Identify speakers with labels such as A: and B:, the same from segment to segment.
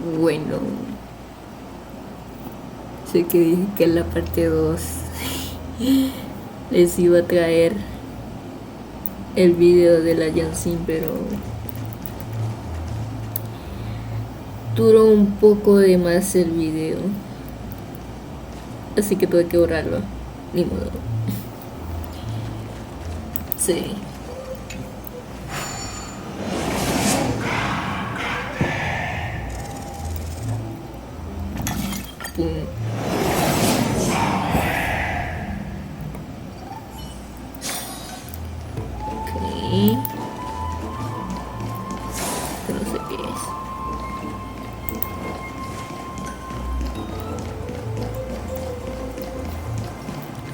A: Bueno, sé que dije que en la parte 2 les iba a traer el video de la Yansin, pero duró un poco de más el video, así que tuve que borrarlo, ni modo. Sí. Pum. Ok. Esto no sé qué es.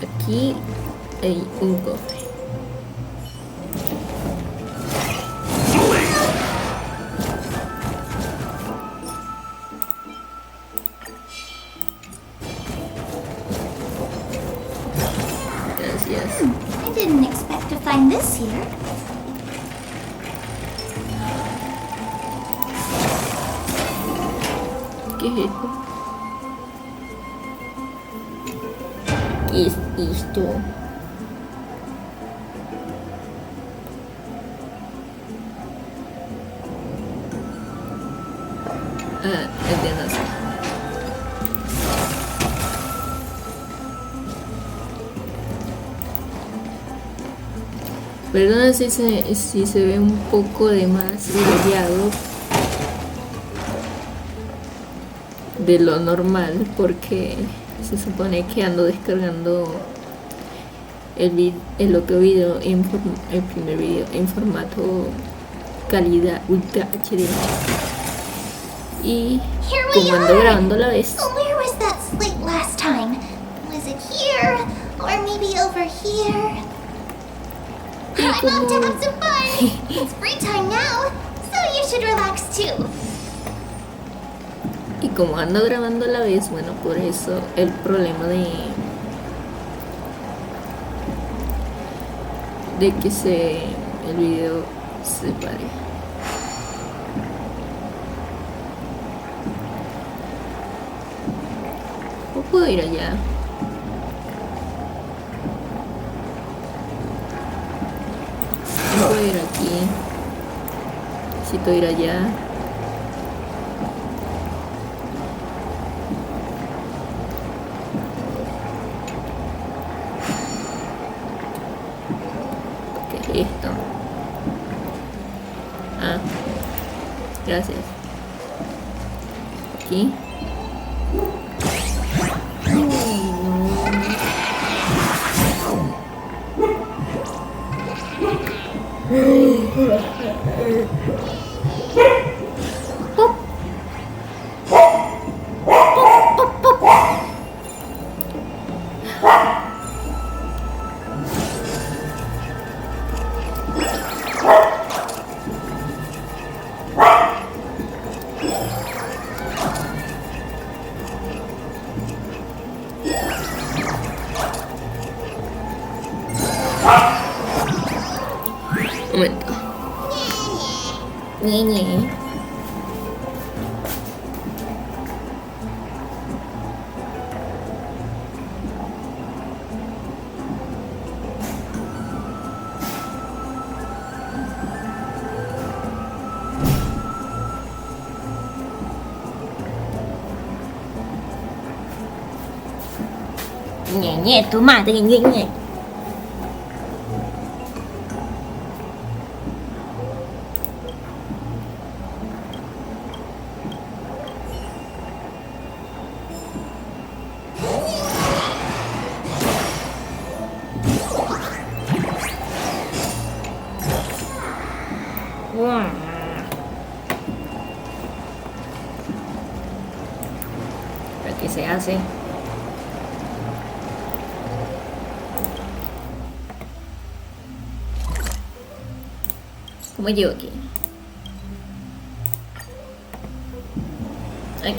A: Aquí hay un cofre. Gracias.
B: I didn't expect to find this here.
A: ¿Qué es esto? ¿Qué es esto? Ah, es de nacer. Perdona si se ve un poco de más brillado de lo normal, porque se supone que ando descargando el otro video, el primer video en formato calidad Ultra HD. Y como ando grabando a la vez,
B: Where was that slate last time? Was it here? Or maybe over here? I'm off to have some fun! It's free time now, so you should relax too.
A: y como ando grabando a la vez, bueno, por eso el problema de que el video se pare. ¿O puedo ir allá? Puedo ir aquí. Necesito ir allá. ¿Qué es esto? Ah, gracias. Aquí. Un momento. Ñe. Ñe, tu madre, ñe. ¿Pero qué se hace? ¿Cómo llego aquí? Aquí.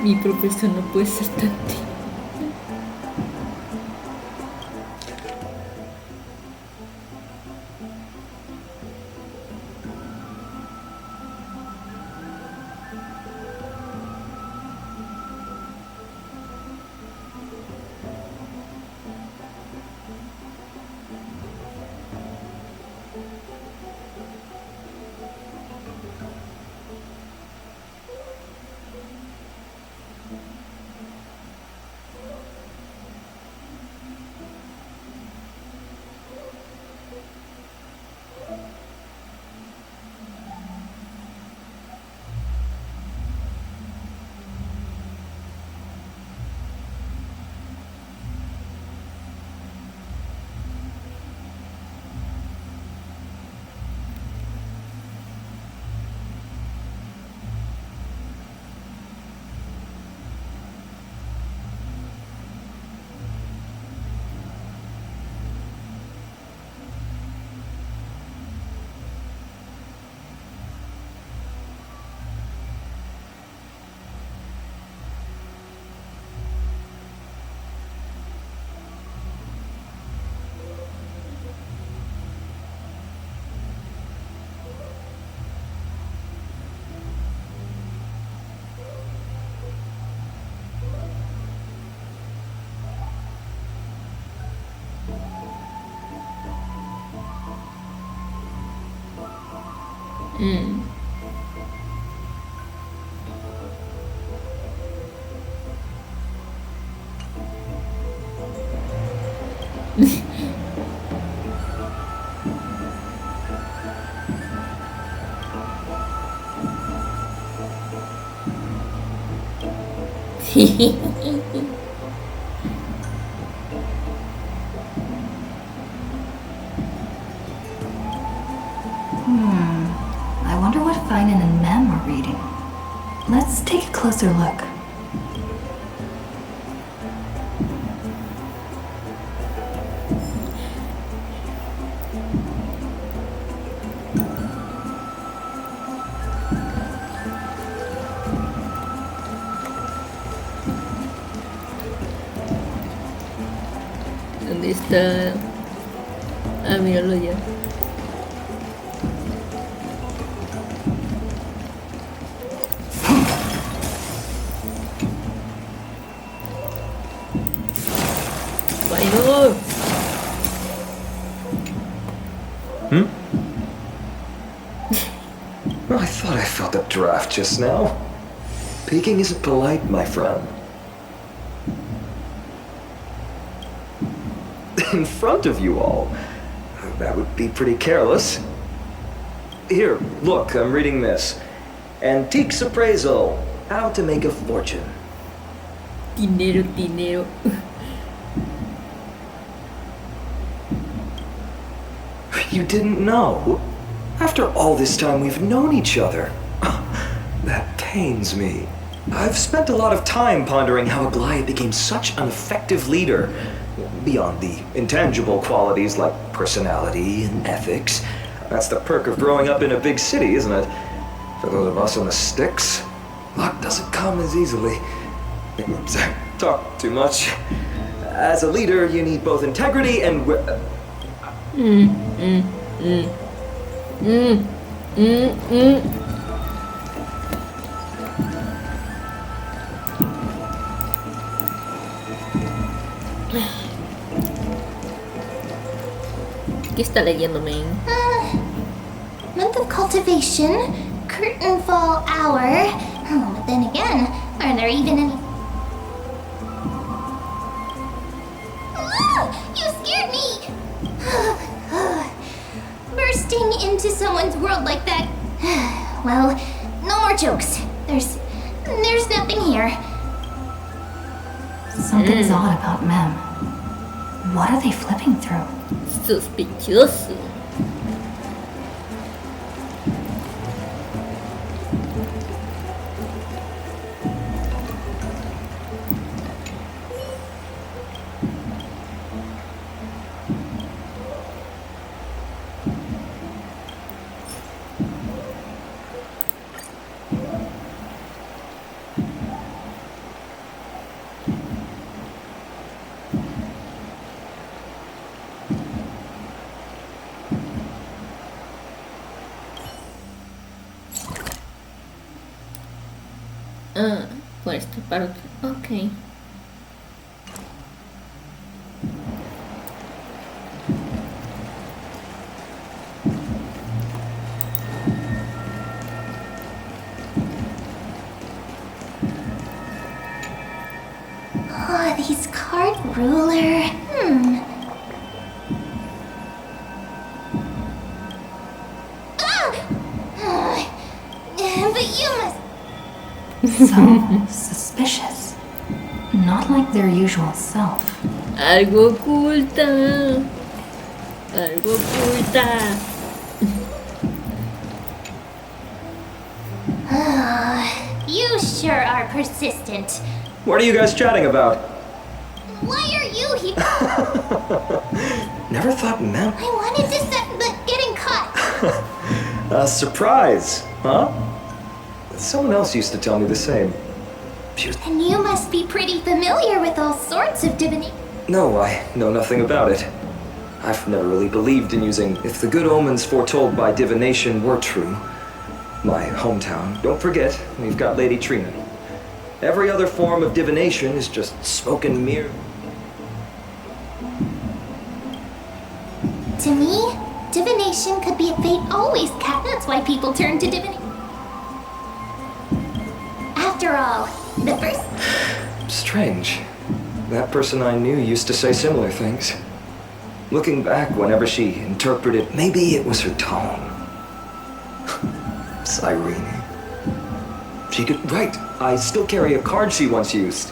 A: Mi profesor no puede ser tan tímido.
C: I wonder what Finan and Mem are reading. Let's take a closer look.
A: ¿Dónde está? Ah, míralo ya. Bueno.
D: Well, I thought I felt a draft just now. Peeking isn't polite, my friend. In front of you all. That would be pretty careless. Here, look, I'm reading this. Antiques Appraisal. How to make a fortune.
A: Dinero, dinero.
D: You didn't know? After all this time we've known each other. That pains me. I've spent a lot of time pondering how Aglaia became such an effective leader. Beyond the intangible qualities like personality and ethics. That's the perk of growing up in a big city, isn't it? For those of us in the sticks, luck doesn't come as easily. Talk too much. As a leader, you need both integrity and...
A: ¿Qué está leyendo, man?
B: Month of cultivation, curtain fall hour. Oh, but then again, are there even any... You scared me! Bursting into someone's world like that... Well, no more jokes. There's nothing here.
C: Something's odd about Mem. What are they flipping through?
A: Sospechoso. esta parte. Ok.
B: Oh, these card ruler. But you must.
C: So suspicious. Not like their usual self.
A: Algo oculta. Algo oculta.
B: You sure are persistent.
D: What are you guys chatting about?
B: Why are you here?
D: Never thought men.
B: I wanted to set, but getting caught.
D: A surprise, huh? Someone else used to tell me the same.
B: And you must be pretty familiar with all sorts of divination.
D: No, I know nothing about it. I've never really believed in using... If the good omens foretold by divination were true, my hometown, don't forget, we've got Lady Trina. Every other form of divination is just smoke and mirror.
B: To me, divination could be a fate always kept. That's why people turn to divination. After all, the first...
D: Strange. That person I knew used to say similar things. Looking back, whenever she interpreted, maybe it was her tone. Cyrene. She could... Right, I still carry a card she once used.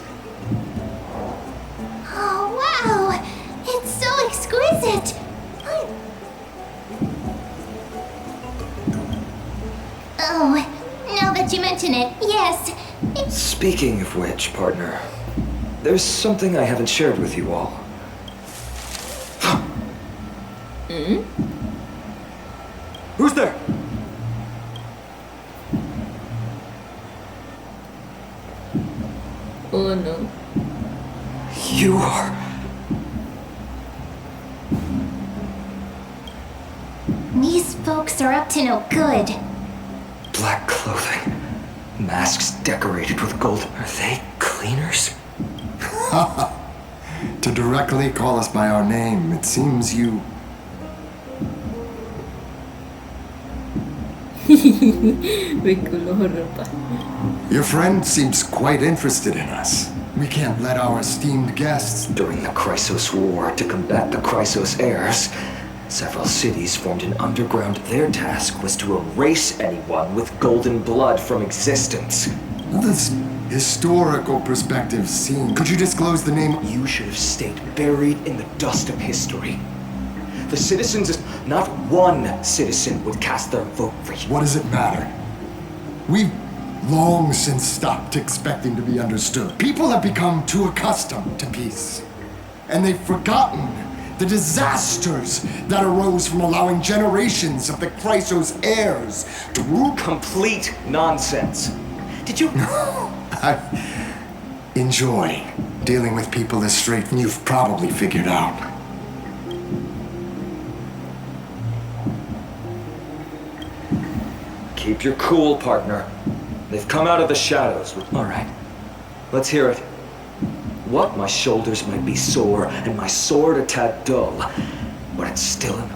B: Oh, wow! It's so exquisite! Oh, now that you mention it, yes.
D: Speaking of which, partner, there's something I haven't shared with you all. Who's there?
A: Oh no.
D: You are...
B: These folks are up to no good.
D: Black clothing. Masks decorated with gold. Are they cleaners?
E: To directly call us by our name, it seems you...
A: Ve color ropa.
E: Your friend seems quite interested in us. We can't let our esteemed guests...
D: During the Chrysos War, to combat the Chrysos heirs, several cities formed an underground. Their task was to erase anyone with golden blood from existence.
E: This historical perspective seen. Could you disclose the name?
D: You should have stayed buried in the dust of history. The citizens, not one citizen would cast their vote for you.
E: What does it matter? We've long since stopped expecting to be understood. People have become too accustomed to peace. And they've forgotten the disasters that arose from allowing generations of the Chrysos heirs to rule.
D: Complete nonsense. Did you...
E: I enjoy dealing with people as straight as you've probably figured out.
D: Keep your cool, partner. They've come out of the shadows. All right, let's hear it. What? My shoulders might be sore and my sword a tad dull, but it's still enough.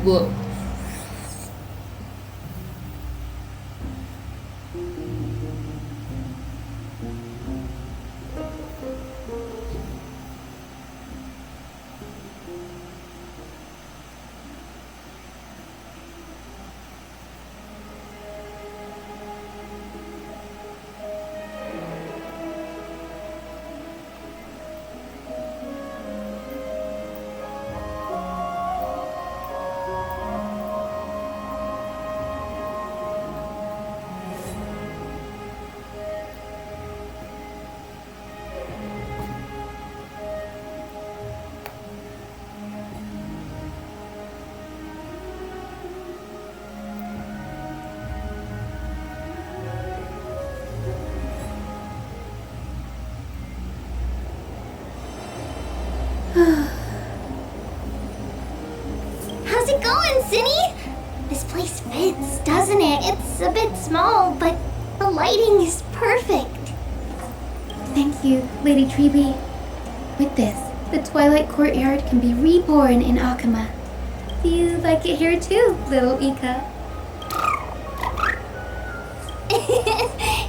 A: Whoa.
B: nice fits, doesn't it? It's a bit small, but the lighting is perfect.
F: Thank you, Lady Treeby. With this, the Twilight Courtyard can be reborn in Akama. Do you like it here too, little Ika?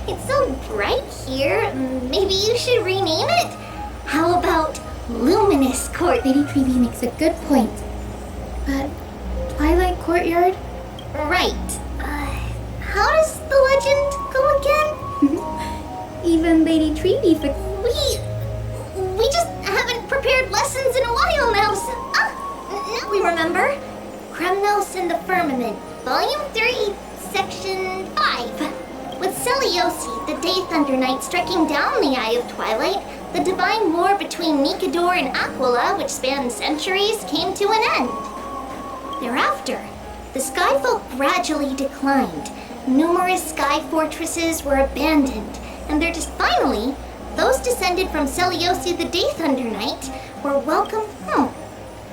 B: It's so bright here. Maybe you should rename it? How about Luminous Court?
F: Lady Treeby makes a good point. But Twilight Courtyard?
B: Right. How does the legend go again?
F: Even Lady Treeby
B: We just haven't prepared lessons in a while now. Now we remember. Kremnos and the Firmament, Volume 3, Section 5. With Seliosi, the Day Thunder Knight, striking down the Eye of Twilight, the divine war between Nikador and Aquila, which spanned centuries, came to an end. Thereafter, the Skyfolk gradually declined. Numerous sky fortresses were abandoned, and finally, those descended from Seliosi, the Day Thunder Knight, were welcomed home.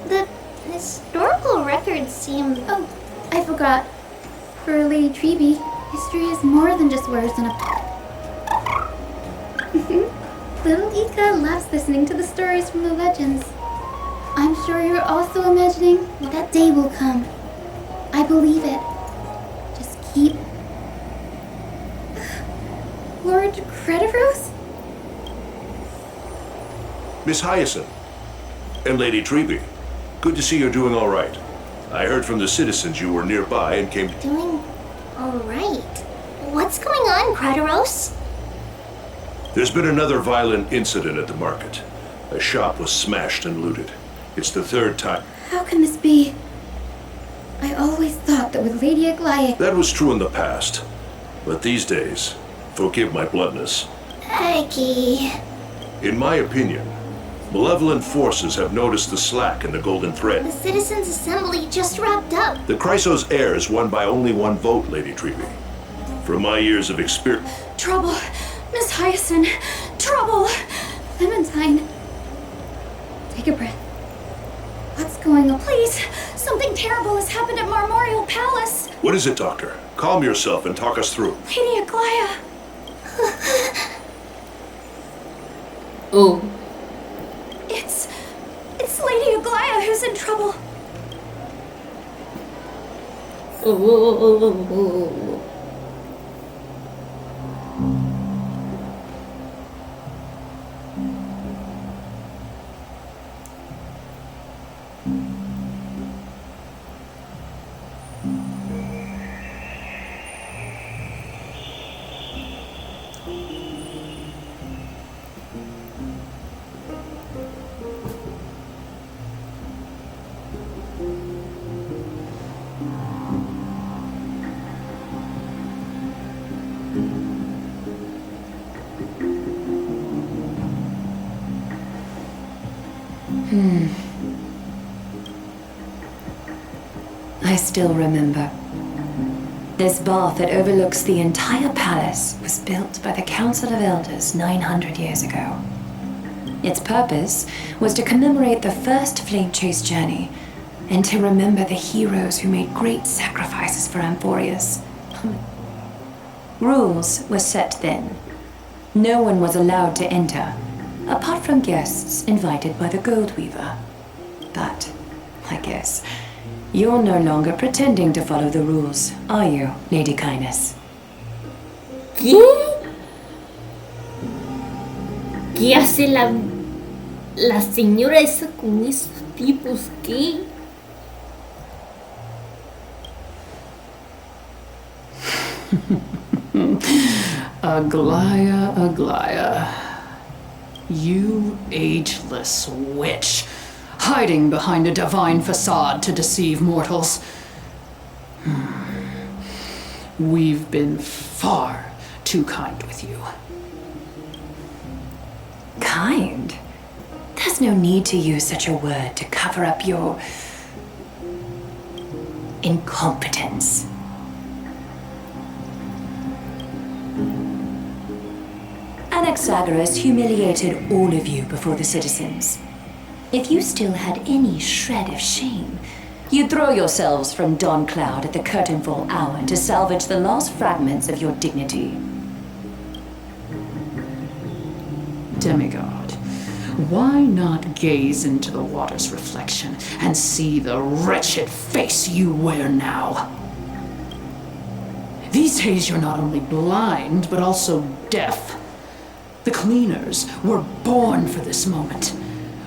B: The historical records seem...
F: Oh, I forgot. For Lady Treeby, history is more than just words on a... Little Ika loves listening to the stories from the legends. I'm sure you're also imagining that day will come. I believe it. Just keep... Lord Crediros?
G: Miss Hyacinth and Lady Treeby, good to see you're doing all right. I heard from the citizens you were nearby and came...
B: Doing all right. What's going on, Crediros?
G: There's been another violent incident at the market. A shop was smashed and looted. It's the third time.
F: How can this be? I always thought that with Lady Aglaia...
G: That was true in the past. But these days, forgive my bluntness.
B: Aggie.
G: In my opinion, malevolent forces have noticed the slack in the Golden Thread.
B: The Citizens' Assembly just wrapped up.
G: The Chrysos heirs won by only one vote, Lady Treeby. From my years of experience...
F: Trouble! Miss Hyacinth! Trouble! Clementine! Take a breath. What's going on? Please! Something terrible has happened at Marmorial Palace!
G: What is it, Doctor? Calm yourself and talk us through.
F: Lady Aglaia!
A: Oh.
F: It's Lady Aglaia who's in trouble.
A: Oh.
H: I still remember. This bath that overlooks the entire palace was built by the Council of Elders 900 years ago. Its purpose was to commemorate the first flame chase journey and to remember the heroes who made great sacrifices for Amphorius. Rules were set then. No one was allowed to enter, apart from guests invited by the Gold Weaver. But, I guess, you're no longer pretending to follow the rules, are you, Lady Kindness?
A: ¿Qué? ¿Qué hace la señora esa con esos tipos? ¿Qué?
I: Aglaia, Aglaia. You ageless witch, hiding behind a divine facade to deceive mortals. We've been far too kind with you.
H: Kind? There's no need to use such a word to cover up your incompetence. Anaxagoras humiliated all of you before the citizens. If you still had any shred of shame, You throw yourselves from dawn cloud at the curtainfall hour to salvage the last fragments of your dignity.
I: Demigod, why not gaze into the water's reflection and see the wretched face you wear now? These days you're not only blind, but also deaf. The cleaners were born for this moment.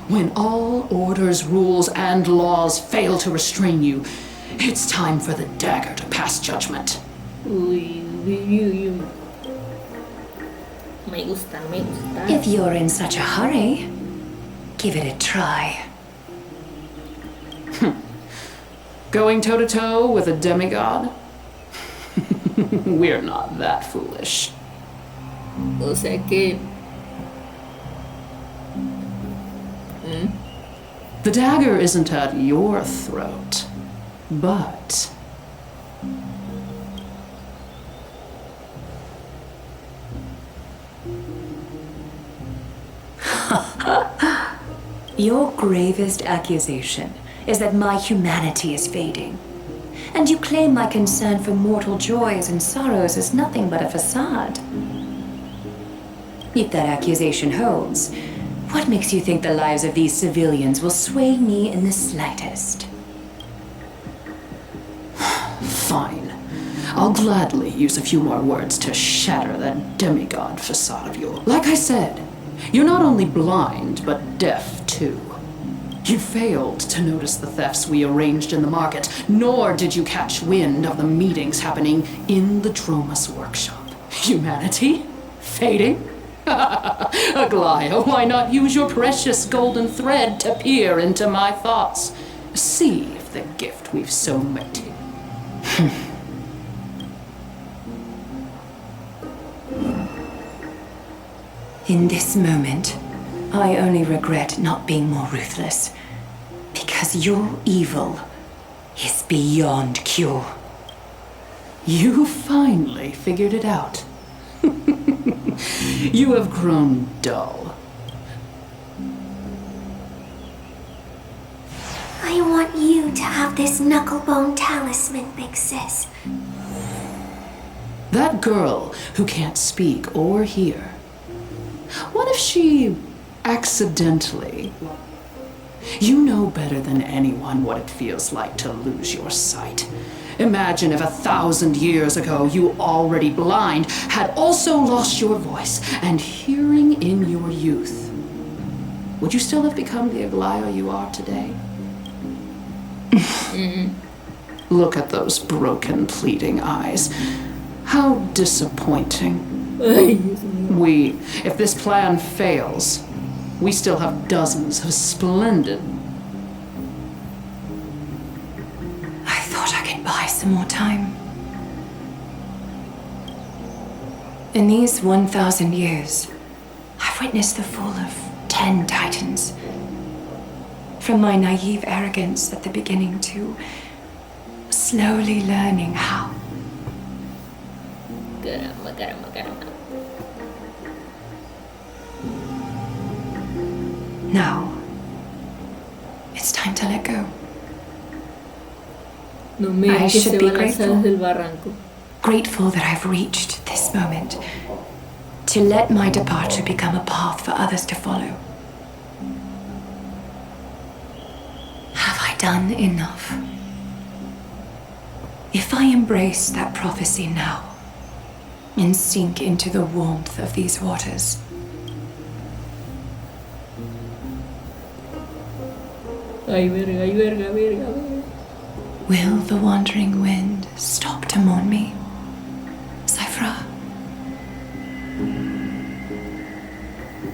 I: When all orders, rules, and laws fail to restrain you, it's time for the dagger to pass judgment.
A: Uy, uy, uy, uy. Me gusta, me gusta.
H: If you're in such a hurry, give it a try.
I: Going toe-to-toe with a demigod? We're not that foolish.
A: O sea que...
I: The dagger isn't at your throat, but...
H: Your gravest accusation is that my humanity is fading. And you claim my concern for mortal joys and sorrows is nothing but a facade. If that accusation holds, what makes you think the lives of these civilians will sway me in the slightest?
I: Fine. I'll gladly use a few more words to shatter that demigod facade of yours. Like I said, you're not only blind, but deaf too. You failed to notice the thefts we arranged in the market, nor did you catch wind of the meetings happening in the Dromus workshop. Humanity? Fading? Aglaia, why not use your precious golden thread to peer into my thoughts? See if the gift we've sewn met you.
H: In this moment, I only regret not being more ruthless. Because your evil is beyond cure.
I: You finally figured it out. You have grown dull.
B: I want you to have this knucklebone talisman, Big Sis.
I: That girl who can't speak or hear. What if she accidentally... You know better than anyone what it feels like to lose your sight. Imagine if 1,000 years ago you, already blind, had also lost your voice and hearing in your youth. Would you still have become the Aglaia you are today? Look at those broken, pleading eyes. How disappointing. If this plan fails, we still have dozens of splendid...
H: I thought I could buy some more time. In these 1,000 years, I've witnessed the fall of 10 titans. From my naive arrogance at the beginning to slowly learning how.
A: Caramba, caramba, caramba.
H: Now, it's time to let go.
A: No me
H: I
A: que
H: should
A: se
H: be
A: va a lanzar
H: grateful.
A: desde el barranco.
H: Grateful that I've reached this moment. To let my departure become a path for others to follow. Have I done enough? If I embrace that prophecy now and sink into the warmth of these waters,
A: Ay, verga, ay, verga, verga, verga.
H: will the wandering wind stop to mourn me? Cyphra?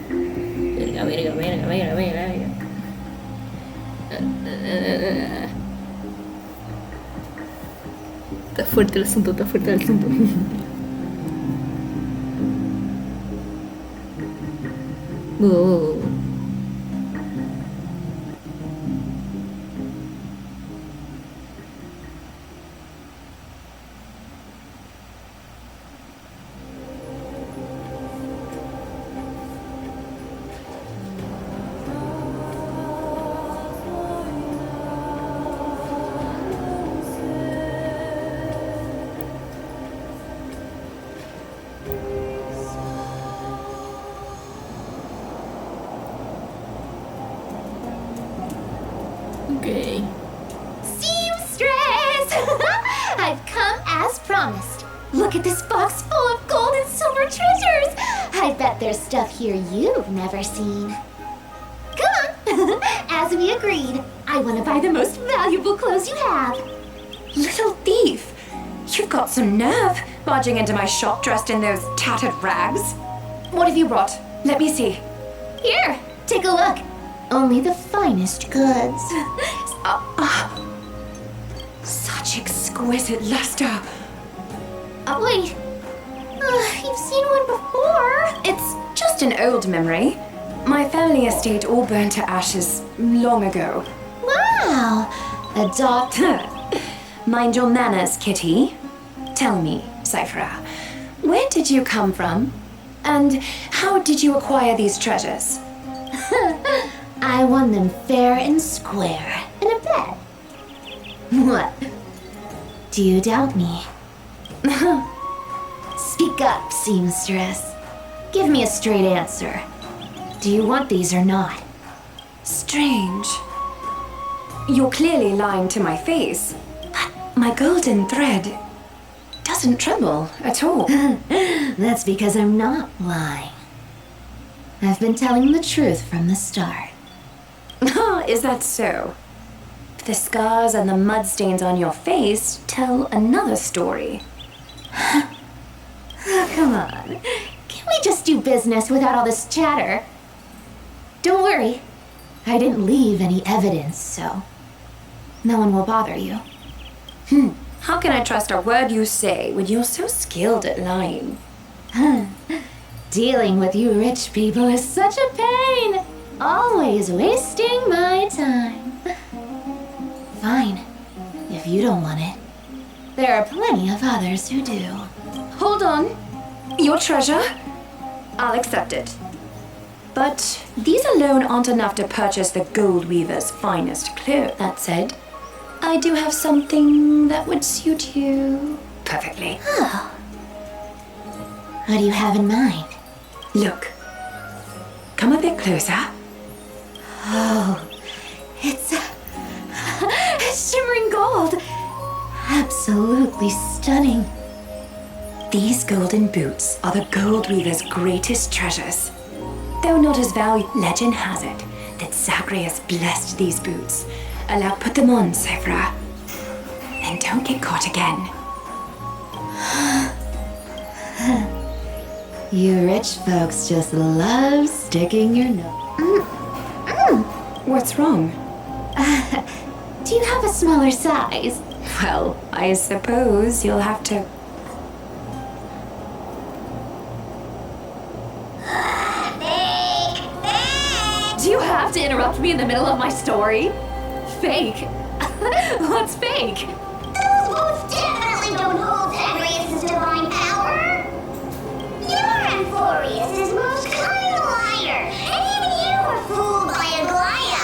A: Verga, verga, verga, verga, verga. Está fuerte el asunto, está fuerte el asunto. Oh.
B: promised. Look at this box full of gold and silver treasures. I bet there's stuff here you've never seen. Come on. As we agreed, I want to buy the most valuable clothes you have.
H: Little thief! You've got some nerve barging into my shop dressed in those tattered rags. What have you brought? Let me see.
B: Here, take a look. Only the finest goods.
H: Such exquisite luster.
B: Wait. You've seen one before.
H: It's just an old memory. My family estate all burned to ashes long ago.
B: Wow. Adopt.
H: Mind your manners, Kitty. Tell me, Cyphera, where did you come from? And how did you acquire these treasures?
B: I won them fair and square in a bet. What? Do you doubt me? Speak up, seamstress. Give me a straight answer. Do you want these or not?
H: Strange. You're clearly lying to my face, but my golden thread doesn't tremble at all.
B: That's because I'm not lying. I've been telling the truth from the start.
H: Is that so? The scars and the mud stains on your face tell another story.
B: Come on. Can we just do business without all this chatter? Don't worry. I didn't leave any evidence, so no one will bother you.
H: How can I trust a word you say when you're so skilled at lying?
B: Dealing with you rich people is such a pain. Always wasting my time. Fine, if you don't want it. There are plenty of others who do.
H: Hold on. Your treasure? I'll accept it. But these alone aren't enough to purchase the gold weaver's finest clothes. That said, I do have something that would suit you perfectly.
B: Oh. What do you have in mind?
H: Look. Come a bit closer.
B: Oh, it's shimmering gold. Absolutely stunning.
H: These golden boots are the gold weaver's greatest treasures. Though not as valued, legend has it that Zagreus blessed these boots. Allow, put them on, Cyphera. Then don't get caught again.
B: You rich folks just love sticking your nose.
H: What's wrong?
B: Do you have a smaller size?
H: Well, I suppose you'll have to...
F: Do you have to interrupt me in the middle of my story? Fake? What's fake?
B: Those boots definitely don't hold Zagreus' divine power. You're Amphorius' most cunning liar, and even you were fooled by Aglaia.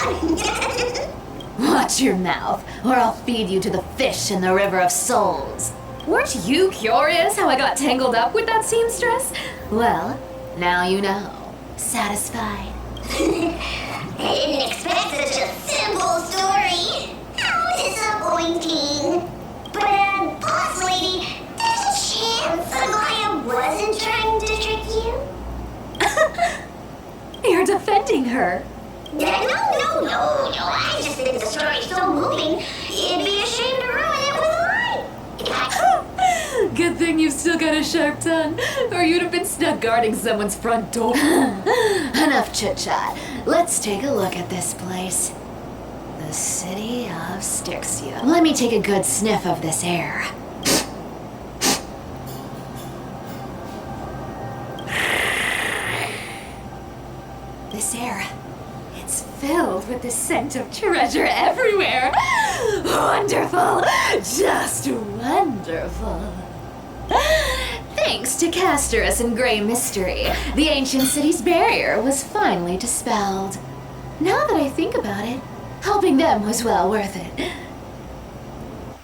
B: Watch your mouth, or I'll feed you to the fish in the river of souls.
F: Weren't you curious how I got tangled up with that seamstress?
B: Well, now you know. Satisfied? I didn't expect such a simple story. How disappointing. But, boss lady, there's a chance Aglaia wasn't trying to trick you?
F: You're defending her.
B: No. I just think the story's so moving, it'd be a shame to ruin it with a lie.
F: Good thing you've still got a sharp tongue, or you'd have been stuck guarding someone's front door.
B: Enough chit-chat. Let's take a look at this place. The city of Styxia. Let me take a good sniff of this air. This air, it's filled with the scent of treasure everywhere. Wonderful, just wonderful. Thanks to Castorus and Grey Mystery, the ancient city's barrier was finally dispelled. Now that I think about it, helping them was well worth it.